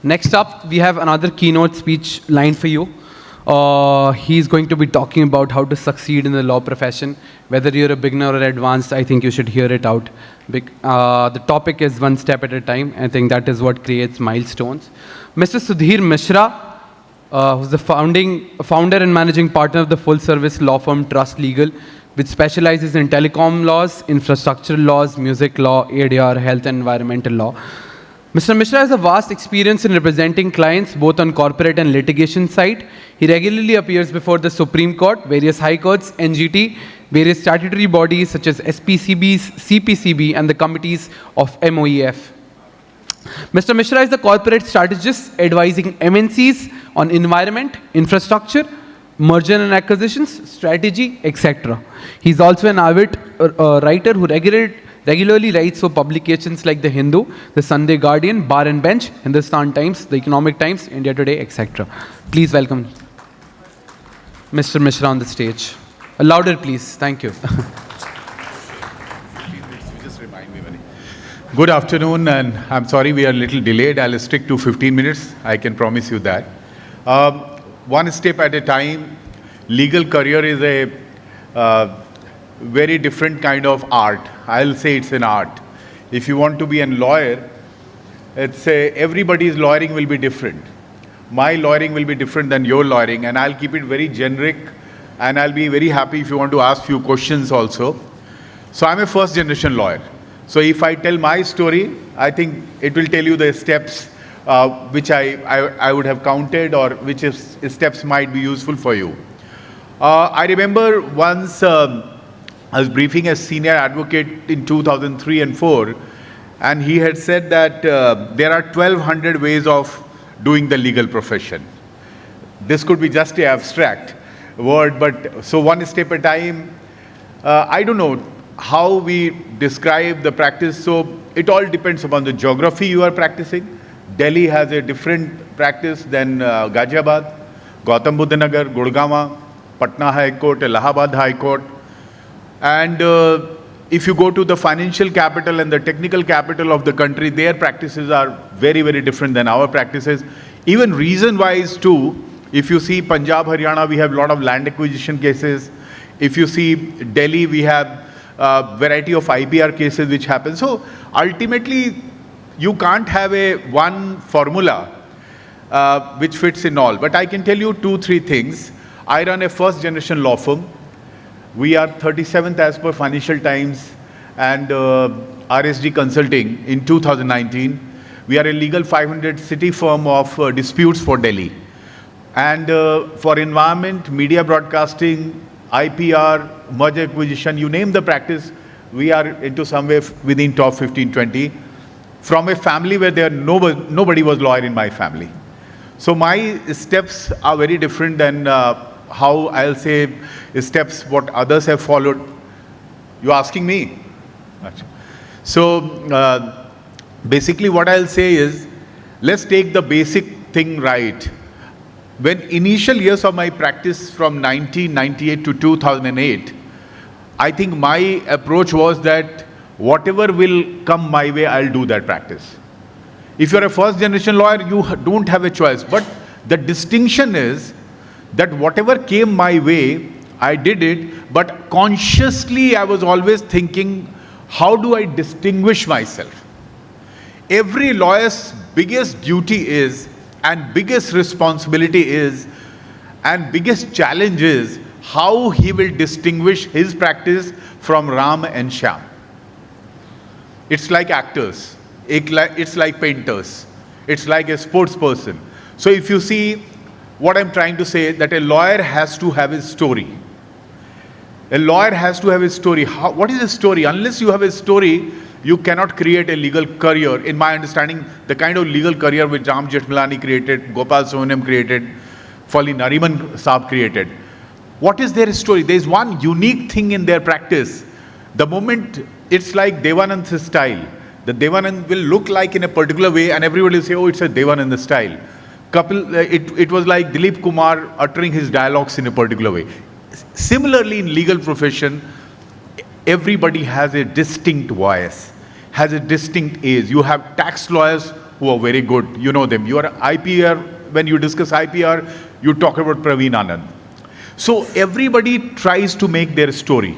Next up, we have another keynote speech line for you. He's going to be talking about how to succeed in the law profession. Whether you're a beginner or advanced, I think you should hear it out. The topic is one step at a time. I think that is what creates milestones. Mr. Sudhir Mishra, who's the founder and managing partner of the full-service law firm Trust Legal, which specializes in telecom laws, infrastructural laws, music law, ADR, health and environmental law. Mr. Mishra has a vast experience in representing clients both on corporate and litigation side. He regularly appears before the Supreme Court, various high courts, NGT, various statutory bodies such as SPCBs, CPCB, and the committees of MOEF. Mr. Mishra is the corporate strategist advising MNCs on environment, infrastructure, merger and acquisitions, strategy, etc. He's also an avid writer who regularly writes for publications like The Hindu, The Sunday Guardian, Bar and Bench, Hindustan Times, The Economic Times, India Today, etc. Please welcome Mr. Mishra on the stage. Louder, please. Thank you. Just remind me, Mani. Good afternoon, and I'm sorry we are a little delayed. I'll stick to 15 minutes. I can promise you that. One step at a time. Legal career is a very different kind of art. I'll say it's an art. If you want to be a lawyer, everybody's lawyering will be different. My lawyering will be different than your lawyering, and I'll keep it very generic, and I'll be very happy if you want to ask few questions also. So I'm a first generation lawyer. So if I tell my story, I think it will tell you the steps which I would have counted, or which steps might be useful for you. I remember once I was briefing a senior advocate in 2003 and 4, and he had said that there are 1,200 ways of doing the legal profession. This could be just an abstract word, but so one step at a time. I don't know how we describe the practice, so it all depends upon the geography you are practicing. Delhi has a different practice than Ghaziabad, Gautam Buddha Nagar, Gurgaon, Patna High Court, Allahabad High Court. And if you go to the financial capital and the technical capital of the country, their practices are very, very different than our practices. Even reason-wise too, if you see Punjab, Haryana, we have a lot of land acquisition cases. If you see Delhi, we have a variety of IPR cases which happen. So ultimately, you can't have one formula which fits in all. But I can tell you 2-3 things. I run a first generation law firm. We are 37th as per Financial Times and RSG Consulting in 2019. We are a legal 500 city firm of disputes for Delhi. And for environment, media broadcasting, IPR, merger acquisition, you name the practice, we are into somewhere within top 15-20. From a family where nobody was lawyer in my family. So my steps are very different than how I'll say steps what others have followed. You're asking me? So basically what I'll say is, let's take the basic thing right. When initial years of my practice from 1998 to 2008, I think my approach was that whatever will come my way, I'll do that practice. If you're a first generation lawyer, you don't have a choice. But the distinction is that whatever came my way, I did it, but consciously I was always thinking, how do I distinguish myself? Every lawyer's biggest duty is, and biggest responsibility is, and biggest challenge is, how he will distinguish his practice from Ram and Shyam. It's like actors, it's like painters, it's like a sports person. So if you see what I'm trying to say, that a lawyer has to have his story. A lawyer has to have his story. What is a story? Unless you have a story, you cannot create a legal career. In my understanding, the kind of legal career which Ram Jethmalani created, Gopal Sohinem created, Fali Nariman Saab created. What is their story? There is one unique thing in their practice. The moment it's like Devanand's style. The Devanand will look like in a particular way and everybody will say, oh, it's a Devanand style. It was like Dilip Kumar uttering his dialogues in a particular way. Similarly, in legal profession, everybody has a distinct voice, has a distinct age. You have tax lawyers who are very good. You know them. You are IPR. When you discuss IPR, you talk about Praveen Anand. So everybody tries to make their story.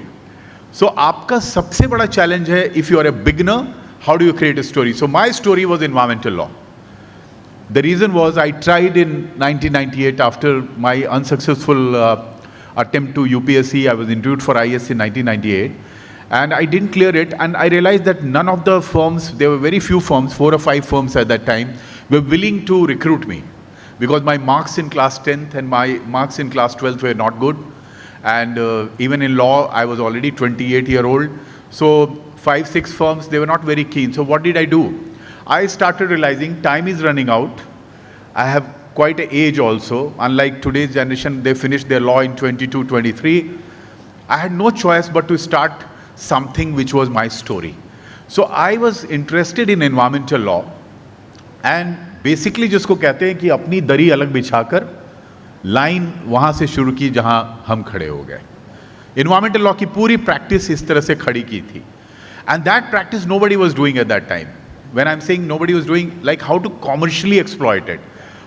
So आपका सबसे बड़ा challenge है, if you are a beginner, how do you create a story? So my story was environmental law. The reason was I tried in 1998 after my unsuccessful attempt to UPSC. I was interviewed for IS in 1998 and I didn't clear it, and I realized that none of the firms, there were very few firms, 4 or 5 firms at that time, were willing to recruit me because my marks in class 10th and my marks in class 12th were not good, and even in law I was already 28-year-old. So 5, 6 firms, they were not very keen. So what did I do? I started realizing time is running out. I have quite an age also. Unlike today's generation, they finished their law in 22, 23. I had no choice but to start something which was my story. So I was interested in environmental law, and basically जिसको कहते हैं कि अपनी दरी अलग बिछाकर line वहाँ से शुरू की जहाँ हम खड़े हो गए. Environmental law की पूरी practice इस तरह से खड़ी की थी. And that practice nobody was doing at that time. When I'm saying nobody was doing, like how to commercially exploit it,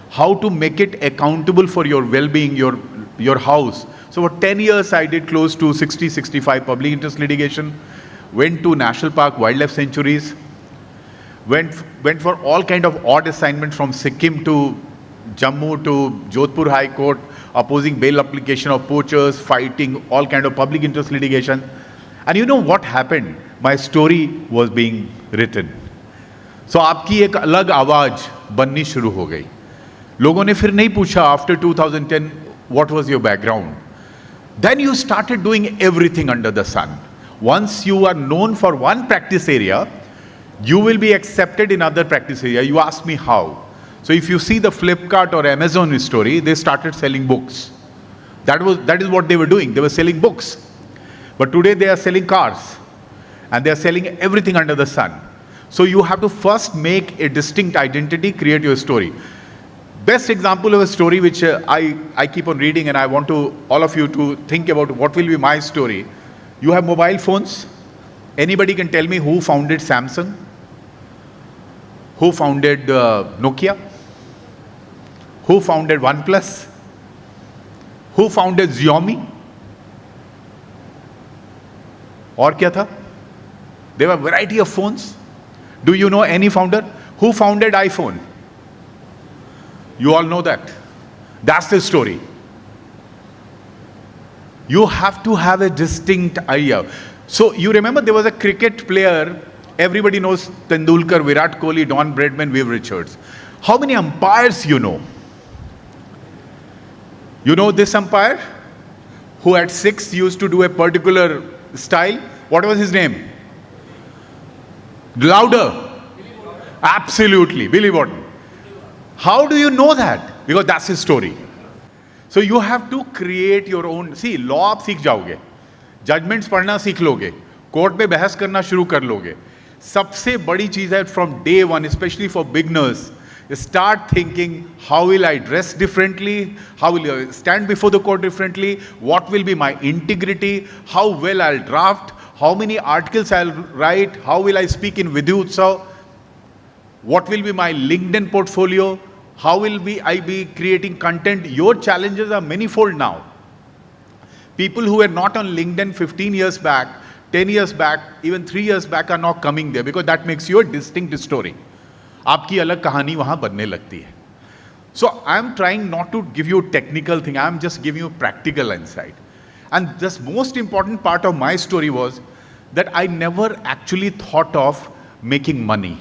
how to make it accountable for your well-being, your house. So for 10 years I did close to 60, 65 public interest litigation, went to national park, wildlife sanctuaries, went for all kind of odd assignments from Sikkim to Jammu to Jodhpur High Court, opposing bail application of poachers, fighting all kind of public interest litigation. And you know what happened? My story was being written. So आपकी एक अलग आवाज बननी शुरू हो गई. लोगों ने फिर नहीं पूछा after 2010 what was your background. Then you started doing everything under the sun. Once you are known for one practice area, you will be accepted in other practice area. You ask me how. So if you see the Flipkart or Amazon story, they started selling books. That is what they were doing. They were selling books. But today they are selling cars. And they are selling everything under the sun. So you have to first make a distinct identity, create your story. Best example of a story which I keep on reading, and I want to all of you to think about what will be my story. You have mobile phones. Anybody can tell me who founded Samsung? Who founded Nokia? Who founded OnePlus? Who founded Xiaomi? और क्या था? There were a variety of phones. Do you know any founder? Who founded iPhone? You all know that. That's the story. You have to have a distinct idea. So you remember there was a cricket player, everybody knows Tendulkar, Virat Kohli, Don Bradman, Viv Richards. How many umpires you know? You know this umpire who at 6 used to do a particular style? What was his name? Louder. Absolutely, Billy Borden. How do you know that? Because that's his story. So you have to create your own. See, law आप सीख जाओगे, judgments पढ़ना सीख लोगे, court में बहस करना शुरू कर लोगे. सबसे बड़ी चीज है from day one, especially for beginners, start thinking, how will I dress differently? How will I stand before the court differently? What will be my integrity? How well I'll draft? How many articles I'll write? How will I speak in Vidhu Utsav? What will be my LinkedIn portfolio? How will I be creating content? Your challenges are manifold now. People who were not on LinkedIn 15 years back, 10 years back, even 3 years back are not coming there because that makes you a distinct story. आपकी अलग कहानी वहाँ बनने लगती है. So I'm trying not to give you technical thing. I'm just giving you practical insight. And the most important part of my story was that I never actually thought of making money.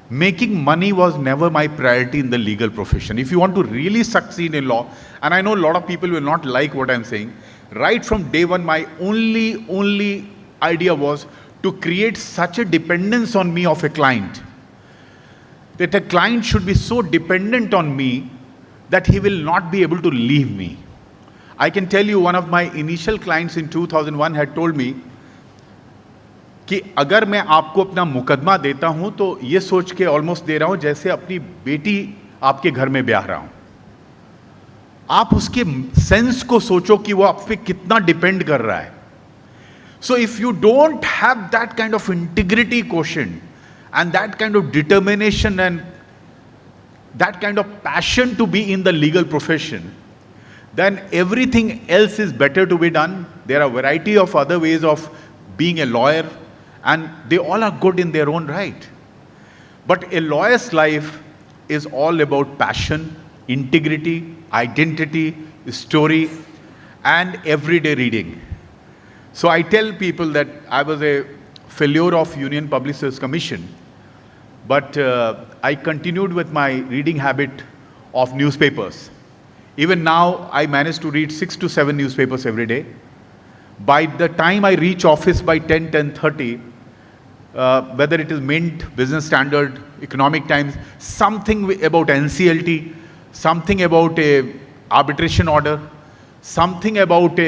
Making money was never my priority in the legal profession. If you want to really succeed in law, and I know a lot of people will not like what I'm saying, right from day one, my only idea was to create such a dependence on me of a client, that a client should be so dependent on me that he will not be able to leave me. I can tell you one of my initial clients in 2001 had told me कि अगर मैं आपको अपना मुकदमा देता हूं तो ये सोच के ऑलमोस्ट दे रहा हूं जैसे अपनी बेटी आपके घर में ब्याह रहा हूं. आप उसके सेंस को सोचो कि वो आप पे कितना डिपेंड कर रहा है. So if you don't have that kind of integrity quotient, and that kind of determination and that kind of passion to be in the legal profession, then everything else is better to be done. There are a variety of other ways of being a lawyer, and they all are good in their own right. But a lawyer's life is all about passion, integrity, identity, story, and everyday reading. So I tell people that I was a failure of Union Publishers Commission, but I continued with my reading habit of newspapers. Even now, I manage to read 6 to 7 newspapers every day. By the time I reach office by 10:30, whether it is Mint, Business Standard, Economic Times, something about NCLT, something about a arbitration order, something about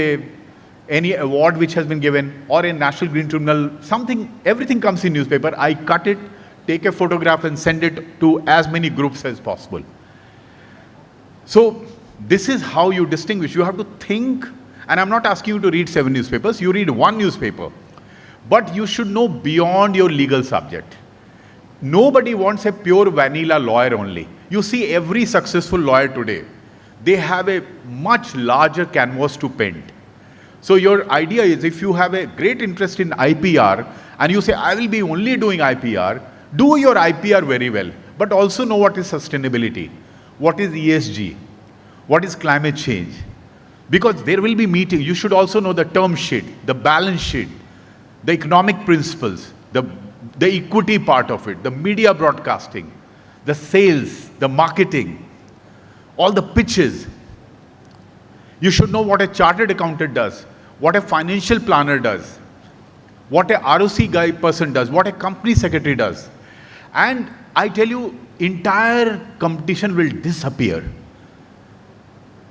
any award which has been given, or a National Green Tribunal, something, everything comes in newspaper. I cut it, take a photograph and send it to as many groups as possible. So this is how you distinguish. You have to think, and I'm not asking you to read 7 newspapers, you read 1 newspaper. But you should know beyond your legal subject. Nobody wants a pure vanilla lawyer only. You see every successful lawyer today, they have a much larger canvas to paint. So your idea is, if you have a great interest in IPR and you say, I will be only doing IPR, do your IPR very well, but also know what is sustainability, what is ESG, what is climate change. Because there will be meetings, you should also know the term sheet, the balance sheet, the economic principles, the equity part of it, the media broadcasting, the sales, the marketing, all the pitches. You should know what a chartered accountant does, what a financial planner does, what a ROC guy person does, what a company secretary does. And I tell you, entire competition will disappear.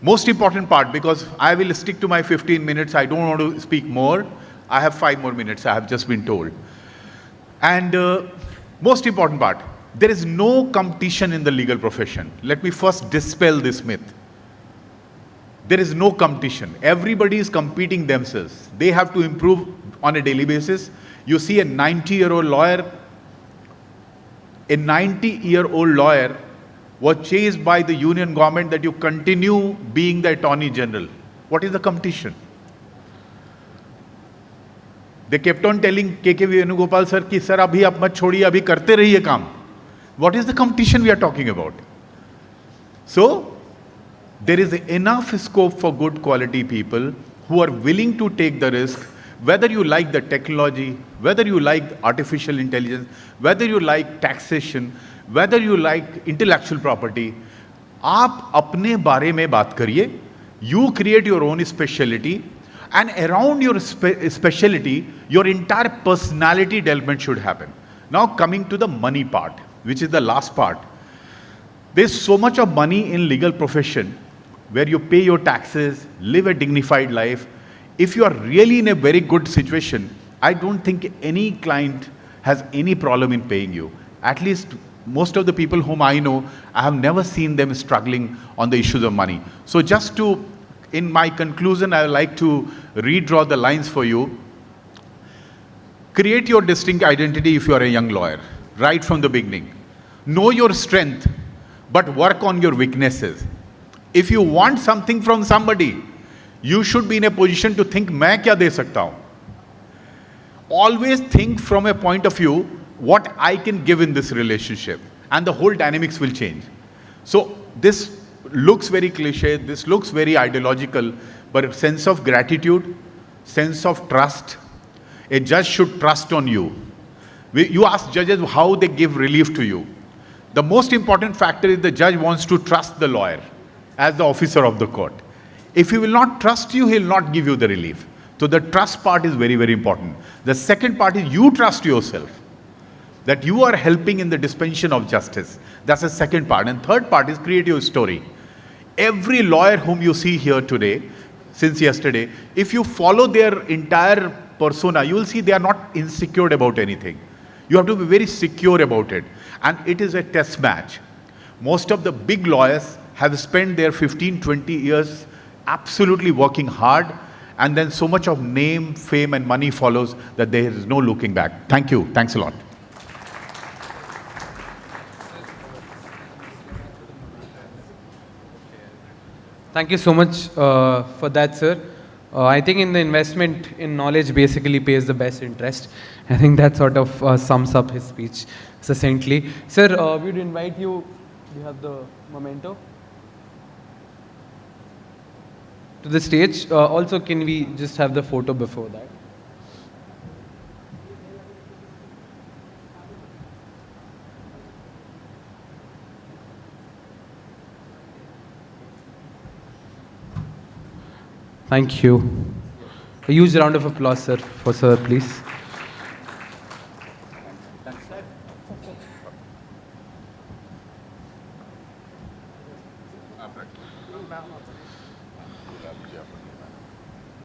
Most important part, because I will stick to my 15 minutes, I don't want to speak more. I have 5 more minutes, I have just been told. And most important part, there is no competition in the legal profession. Let me first dispel this myth. There is no competition. Everybody is competing themselves. They have to improve on a daily basis. You see a 90-year-old lawyer, a 90-year-old lawyer was chased by the union government that you continue being the Attorney General. What is the competition? They kept on telling K.K. Venugopal sir ki sir abhi aap mat chhodiye, abhi karte rahiye kaam. What is the competition we are talking about? So there is enough scope for good quality people who are willing to take the risk, whether you like the technology, whether you like artificial intelligence, whether you like taxation, whether you like intellectual property. आप अपने बारे में बात करिए. You create your own specialty, and around your specialty, your entire personality development should happen. Now coming to the money part, which is the last part. There's so much of money in legal profession where you pay your taxes, live a dignified life. If you are really in a very good situation, I don't think any client has any problem in paying you. At least most of the people whom I know, I have never seen them struggling on the issues of money. So just to, in my conclusion, I would like to redraw the lines for you. Create your distinct identity if you are a young lawyer, right from the beginning. Know your strength, but work on your weaknesses. If you want something from somebody, you should be in a position to think, मैं क्या दे सकता हूँ? Always think from a point of view, what I can give in this relationship, and the whole dynamics will change. So this looks very cliche, this looks very ideological, but a sense of gratitude, sense of trust. A judge should trust on you. You ask judges how they give relief to you. The most important factor is the judge wants to trust the lawyer as the officer of the court. If he will not trust you, he will not give you the relief. So the trust part is very, very important. The second part is you trust yourself, that you are helping in the dispensation of justice. That's the second part. And third part is create your story. Every lawyer whom you see here today, since yesterday, if you follow their entire persona, you will see they are not insecure about anything. You have to be very secure about it. And it is a test match. Most of the big lawyers have spent their 15, 20 years absolutely working hard, and then so much of name, fame, and money follows that there is no looking back. Thank you. Thanks a lot. Thank you so much for that, sir. I think in the investment in knowledge basically pays the best interest. I think that sort of sums up his speech succinctly. Sir, we would invite you. Do you have the memento? To the stage. Also, can we just have the photo before that? Thank you. A huge round of applause, sir, for sir, please.